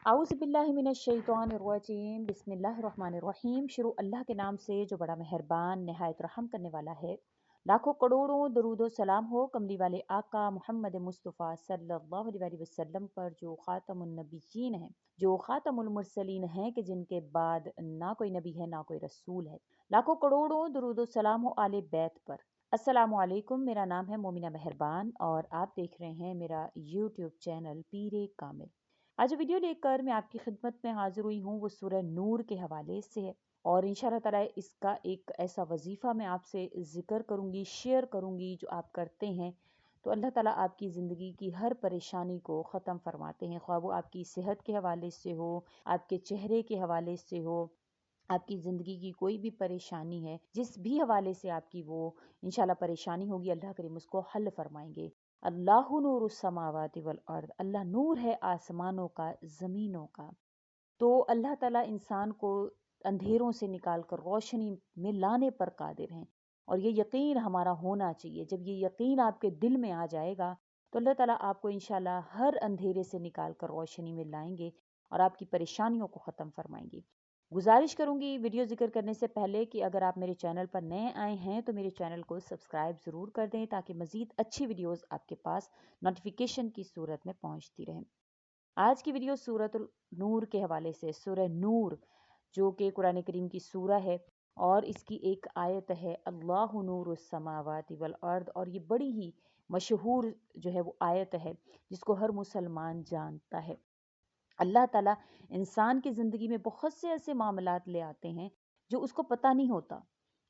आउज़ुबिल्लाहिमिनश्शैतानिर्रजीम बिस्मिल्लाहिर्रहमानिर्रहीम। शुरू अल्लाह के नाम से जो बड़ा मेहरबान नहायत रहम करने वाला है। लाखों करोड़ों दरूदो सलाम हो कमली वाले आका मोहम्मद मुस्तफ़ा सल्लल्लाहु अलैहि वसल्लम पर, जो ख़ातमुन नबिय्यीन हैं, जो ख़ातमुल मुरसलीन हैं, कि जिनके बाद ना कोई नबी है ना कोई रसूल है। लाखों करोड़ों दरूदो सलाम हो आले बैत पर। अस्सलामु अलैकुम। मेरा नाम है मोमिना मेहरबान और आप देख रहे हैं मेरा यूट्यूब चैनल पीरे कामिल। आज जो वीडियो लेकर मैं आपकी खिदमत में हाजिर हुई हूँ वो सूरह नूर के हवाले से है, और इंशाअल्लाह ताला इसका एक ऐसा वजीफ़ा मैं आपसे ज़िक्र करूँगी, शेयर करूँगी जो आप करते हैं तो अल्लाह ताला आपकी ज़िंदगी की हर परेशानी को ख़त्म फरमाते हैं। ख्वाह वो आपकी सेहत के हवाले से हो, आपके चेहरे के हवाले से हो, आपकी ज़िंदगी की कोई भी परेशानी है, जिस भी हवाले से आपकी वो इंशाल्लाह परेशानी होगी, अल्लाह करीम उसको हल फरमाएंगे। अल्लाहु नूरुस समावाति वल अर्द, अल्लाह नूर है आसमानों का, ज़मीनों का। तो अल्लाह ताला इंसान को अंधेरों से निकाल कर रोशनी में लाने पर कादिर हैं, और ये यकीन हमारा होना चाहिए। जब ये यकीन आपके दिल में आ जाएगा तो अल्लाह ताला आपको इंशाल्लाह हर अंधेरे से निकाल कर रोशनी में लाएंगे और आपकी परेशानियों को ख़त्म फरमाएंगे। गुजारिश करूंगी वीडियो जिक्र करने से पहले कि अगर आप मेरे चैनल पर नए आए हैं तो मेरे चैनल को सब्सक्राइब ज़रूर कर दें, ताकि मज़ीद अच्छी वीडियोस आपके पास नोटिफिकेशन की सूरत में पहुंचती रहें। आज की वीडियो सूरत नूर के हवाले से, सूरह नूर जो कि कुरान करीम की सूरह है, और इसकी एक आयत है अल्लाहु नूरुस समावाति वल अर्द, और ये बड़ी ही मशहूर जो है वो आयत है जिसको हर मुसलमान जानता है। अल्लाह ताला इंसान की ज़िंदगी में बहुत से ऐसे मामलात ले आते हैं जो उसको पता नहीं होता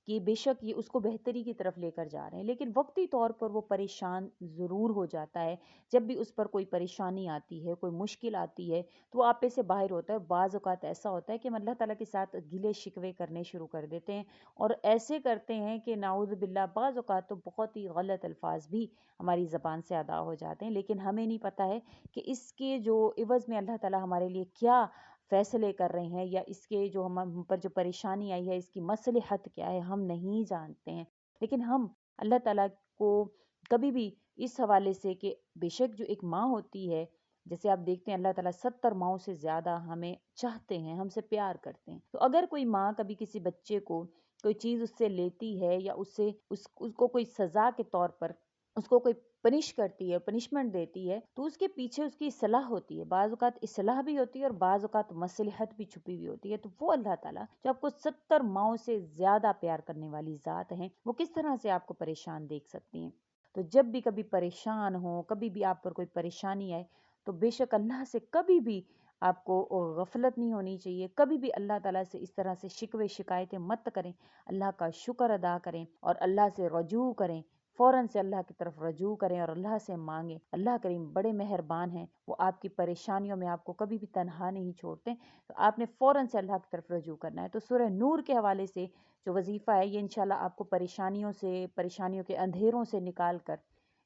कि बेशक ये उसको बेहतरी की तरफ लेकर जा रहे हैं, लेकिन वक्ती तौर पर वो परेशान ज़रूर हो जाता है। जब भी उस पर कोई परेशानी आती है, कोई मुश्किल आती है, तो वो आपे से बाहर होता है। बाज़ औक़ात ऐसा होता है कि हम अल्लाह ताला के साथ गिले शिकवे करने शुरू कर देते हैं, और ऐसे करते हैं कि नाऊज़ बिल्लाह बाज़ औक़ात तो बहुत ही गलत अल्फाज भी हमारी ज़बान से अदा हो जाते हैं, लेकिन हमें नहीं पता है कि इसके जो इवज़ में अल्लाह ताला हमारे लिए क्या फ़ैसले कर रहे हैं, या इसके जो हम पर जो परेशानी आई है इसकी मसलहत क्या है, हम नहीं जानते हैं। लेकिन हम अल्लाह ताला को कभी भी इस हवाले से कि बेशक जो एक माँ होती है, जैसे आप देखते हैं अल्लाह ताला 70 माँओं से ज़्यादा हमें चाहते हैं, हमसे प्यार करते हैं। तो अगर कोई माँ कभी किसी बच्चे को कोई चीज़ उससे लेती है, या उसको कोई सज़ा के तौर पर उसको कोई पनिश करती है, पनिशमेंट देती है, तो उसके पीछे उसकी इस्लाह होती है। बाज़ औक़ात इस्लाह भी होती है और बाज़ औक़ात मसलहत भी छुपी हुई होती है। तो वो अल्लाह ताला जो आपको 70 माँओं से ज़्यादा प्यार करने वाली ज़ात है, वो किस तरह से आपको परेशान देख सकती हैं। तो जब भी कभी परेशान हो, कभी भी आप पर कोई परेशानी आए, तो बेशक अल्लाह से कभी भी आपको गफलत नहीं होनी चाहिए। कभी भी अल्लाह ताला से इस तरह से शिकवे शिकायतें मत करें। अल्लाह का शुक्र अदा करें और अल्लाह से रजू करें। फ़ौरन से अल्लाह की तरफ रजू करें और अल्लाह से मांगें। अल्लाह करीम बड़े मेहरबान हैं, वो आपकी परेशानियों में आपको कभी भी तनहा नहीं छोड़ते। तो आपने फ़ौरन से अल्लाह की तरफ रजू करना है। तो सूरह नूर के हवाले से जो वजीफ़ा है, ये इंशाल्लाह आपको परेशानियों के अंधेरों से निकाल कर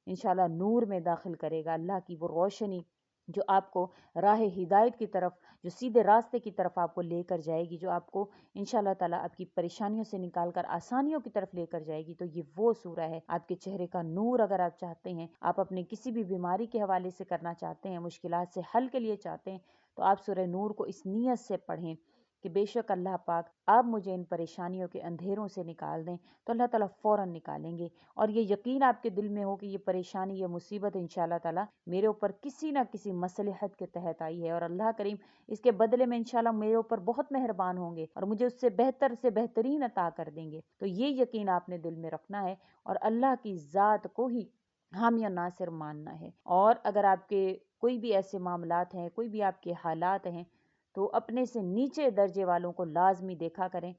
इंशाल्लाह नूर में दाखिल करेगा। अल्लाह की वो रोशनी जो आपको राह हिदायत की तरफ, जो सीधे रास्ते की तरफ आपको लेकर जाएगी, जो आपको इंशाल्लाह ताला आपकी परेशानियों से निकाल कर आसानियों की तरफ लेकर जाएगी। तो ये वो सूरह है, आपके चेहरे का नूर अगर आप चाहते हैं, आप अपने किसी भी बीमारी के हवाले से करना चाहते हैं, मुश्किलात से हल के लिए चाहते हैं, तो आप सूरह नूर को इस नीयत से पढ़ें कि बेशक अल्लाह पाक आप मुझे इन परेशानियों के अंधेरों से निकाल दें, तो अल्लाह ताला फ़ौरन निकालेंगे। और ये यकीन आपके दिल में हो कि ये परेशानी, ये मुसीबत इंशाल्लाह ताला मेरे ऊपर किसी ना किसी मसलहत के तहत आई है, और अल्लाह करीम इसके बदले में इंशाल्लाह मेरे ऊपर बहुत मेहरबान होंगे और मुझे उससे बेहतर से बेहतरीन अता कर देंगे। तो ये यकीन आपने दिल में रखना है और अल्लाह की ज़ात को ही हामी और नासिर मानना है। और अगर आपके कोई भी ऐसे मामलात हैं, कोई भी आपके हालात हैं, तो अपने से नीचे दर्जे वालों को लाजमी देखा करें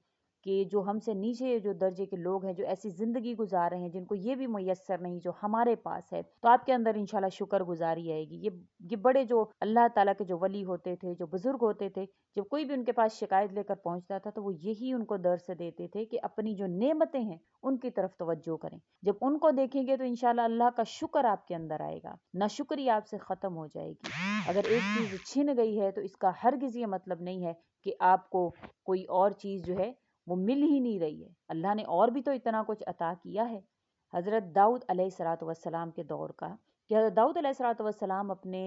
कि जो हमसे नीचे जो दर्जे के लोग हैं, जो ऐसी ज़िंदगी गुजार रहे हैं जिनको ये भी मुयस्सर नहीं जो हमारे पास है, तो आपके अंदर इंशाल्लाह शुक्रगुजारी आएगी। ये बड़े जो अल्लाह ताला के जो वली होते थे, जो बुजुर्ग होते थे, जब कोई भी उनके पास शिकायत लेकर पहुंचता था तो वो यही उनको दर्स देते थे कि अपनी जो नेमतें हैं उनकी तरफ तवज्जो करें। जब उनको देखेंगे तो इंशाल्लाह अल्लाह का शुक्र आपके अंदर आएगा, नाशुक्री आपसे ख़त्म हो जाएगी। अगर एक चीज़ छिन गई है तो इसका हरगिज़ ये मतलब नहीं है कि आपको कोई और चीज़ जो है वो मिल ही नहीं रही है। अल्लाह ने और भी तो इतना कुछ अता किया है। हज़रत दाऊद अलैहिस्सलातु वस्सलाम के दौर का کہ حضرت داؤد علیہ الصلوۃ والسلام اپنے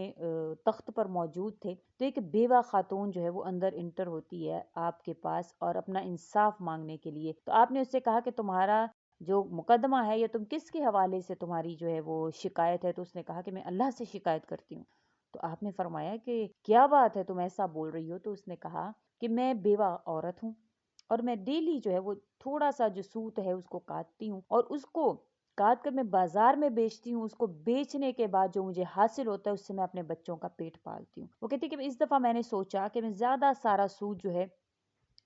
تخت پر موجود تھے، تو ایک بیوہ خاتون جو ہے وہ اندر انٹر ہوتی ہے آپ کے پاس اور اپنا انصاف مانگنے کے لیے. تو آپ نے اس سے کہا کہ تمہارا جو مقدمہ ہے یا تم کس کے حوالے سے تمہاری جو ہے وہ شکایت ہے؟ تو اس نے کہا کہ میں اللہ سے شکایت کرتی ہوں. تو آپ نے فرمایا کہ کیا بات ہے تم ایسا بول رہی ہو؟ تو اس نے کہا کہ میں بیوہ عورت ہوں اور میں ڈیلی جو ہے وہ تھوڑا سا جو سوت ہے اس کو کاٹتی ہوں اور اس کو کاٹ کر میں بازار میں بیچتی ہوں. اس کو بیچنے کے بعد جو مجھے حاصل ہوتا ہے اس سے میں اپنے بچوں کا پیٹ پالتی ہوں. وہ کہتی کہ اس دفعہ میں نے سوچا کہ میں زیادہ سارا سود جو ہے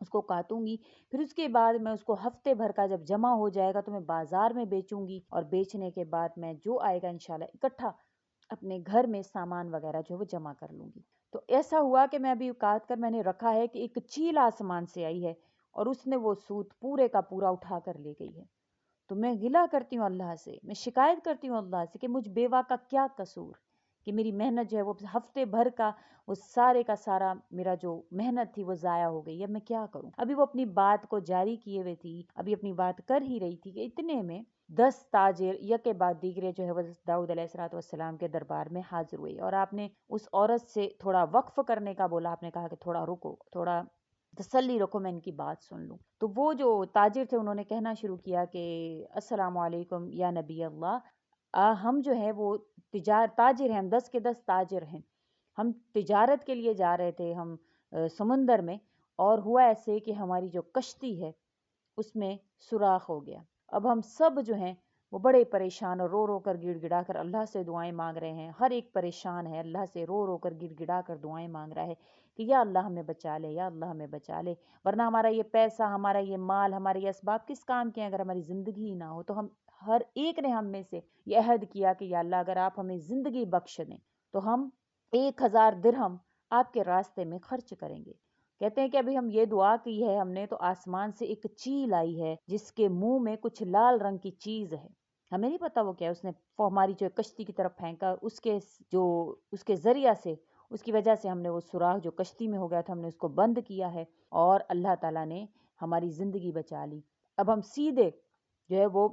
اس کو کاٹوں گی، پھر اس کے بعد میں اس کو ہفتے بھر کا جب جمع ہو جائے گا تو میں بازار میں بیچوں گی اور بیچنے کے بعد میں جو آئے گا انشاءاللہ اکٹھا اپنے گھر میں سامان وغیرہ جو ہے وہ جمع کر لوں گی. تو ایسا ہوا کہ میں ابھی کاٹ کر میں نے رکھا ہے کہ ایک چیل آسمان سے آئی ہے اور اس نے وہ سود پورے کا پورا اٹھا کر لے گئی ہے. تو میں گلہ کرتی ہوں اللہ سے، میں شکایت کرتی ہوں اللہ سے کہ مجھ بیوہ کا کیا قصور کہ میری محنت جو ہے وہ ہفتے بھر کا وہ سارے کا سارا میرا جو محنت تھی وہ ضائع ہو گئی. اب میں کیا کروں؟ ابھی وہ اپنی بات کو جاری کیے ہوئے تھی، ابھی اپنی بات کر ہی رہی تھی کہ اتنے میں 10 تاجر یک بعد دیگرے جو ہے وہ داؤد علیہ الصلوۃ والسلام کے دربار میں حاضر ہوئے اور آپ نے اس عورت سے تھوڑا وقف کرنے کا بولا. آپ نے کہا کہ تھوڑا رکو، تھوڑا تسلی رکھو، میں ان کی بات سن لوں. تو وہ جو تاجر تھے انہوں نے کہنا شروع کیا کہ السلام علیکم یا نبی اللہ، ہم جو ہے وہ تاجر ہیں، ہم 10 کے 10 تاجر ہیں، ہم تجارت کے لیے جا رہے تھے ہم سمندر میں، اور ہوا ایسے کہ ہماری جو کشتی ہے اس میں سوراخ ہو گیا. اب ہم سب جو ہیں وہ بڑے پریشان اور رو رو کر گڑ گڑا کر اللہ سے دعائیں مانگ رہے ہیں. ہر ایک پریشان ہے، اللہ سے رو رو کر گڑ گڑا کر دعائیں مانگ رہا ہے کہ یا اللہ ہمیں بچا لے، یا اللہ ہمیں بچا لے، ورنہ ہمارا یہ پیسہ، ہمارا یہ مال، ہمارے یہ اسباب کس کام کے ہیں اگر ہماری زندگی ہی نہ ہو. تو ہم ہر ایک نے ہم میں سے یہ عہد کیا کہ یا اللہ اگر آپ ہمیں زندگی بخش دیں تو ہم 1000 درہم آپ کے راستے میں خرچ کریں گے. کہتے ہیں کہ ابھی ہم یہ دعا کی ہے ہم نے تو آسمان سے ایک چیل آئی ہے جس کے منہ میں کچھ لال رنگ کی چیز ہے، ہمیں نہیں پتا وہ کیا ہے. اس نے ہماری جو کشتی کی طرف پھینکا، اس کے ذریعہ سے، اس کی وجہ سے ہم نے وہ سوراخ جو کشتی میں ہو گیا تھا ہم نے اس کو بند کیا ہے اور اللہ تعالیٰ نے ہماری زندگی بچا لی. اب ہم سیدھے جو ہے وہ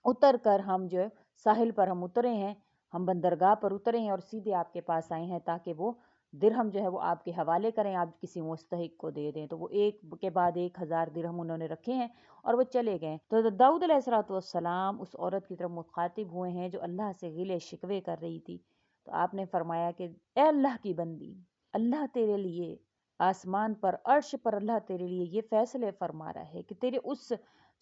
اتر کر ہم جو ہے ساحل پر ہم اترے ہیں، ہم بندرگاہ پر اترے ہیں اور سیدھے آپ کے پاس آئے ہیں تاکہ وہ درہم جو ہے وہ آپ کے حوالے کریں، آپ کسی مستحق کو دے دیں. تو وہ ایک کے بعد 1000 درہم انہوں نے رکھے ہیں اور وہ چلے گئے. تو داؤد علیہ الصلوۃ والسلام اس عورت کی طرف مخاطب ہوئے ہیں جو اللہ سے گلے شکوے کر رہی تھی. تو آپ نے فرمایا کہ اے اللہ کی بندی، اللہ تیرے لیے آسمان پر عرش پر اللہ تیرے لیے یہ فیصلے فرما رہا ہے کہ تیرے اس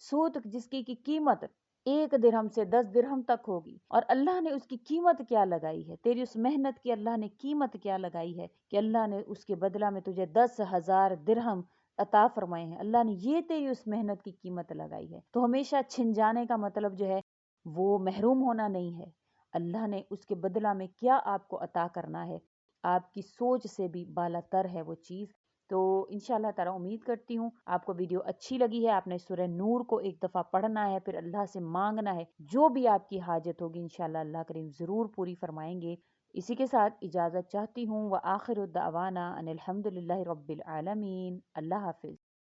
سوت جس کی قیمت 1 درہم سے 10 درہم تک ہوگی، اور اللہ نے اس کی قیمت کیا لگائی ہے، تیری اس محنت کی اللہ نے قیمت کیا لگائی ہے کہ اللہ نے اس کے بدلہ میں تجھے 10,000 درہم عطا فرمائے ہیں. اللہ نے یہ تیری اس محنت کی قیمت لگائی ہے. تو ہمیشہ چھن جانے کا مطلب جو ہے وہ محروم ہونا نہیں ہے. اللہ نے اس کے بدلہ میں کیا آپ کو عطا کرنا ہے، آپ کی سوچ سے بھی بالا تر ہے وہ چیز. تو انشاءاللہ تعالیٰ امید کرتی ہوں آپ کو ویڈیو اچھی لگی ہے. آپ نے سورہ نور کو ایک دفعہ پڑھنا ہے، پھر اللہ سے مانگنا ہے، جو بھی آپ کی حاجت ہوگی انشاءاللہ اللہ کریم ضرور پوری فرمائیں گے. اسی کے ساتھ اجازت چاہتی ہوں. وآخر الدعوانا ان الحمد للہ رب العالمین. اللہ حافظ.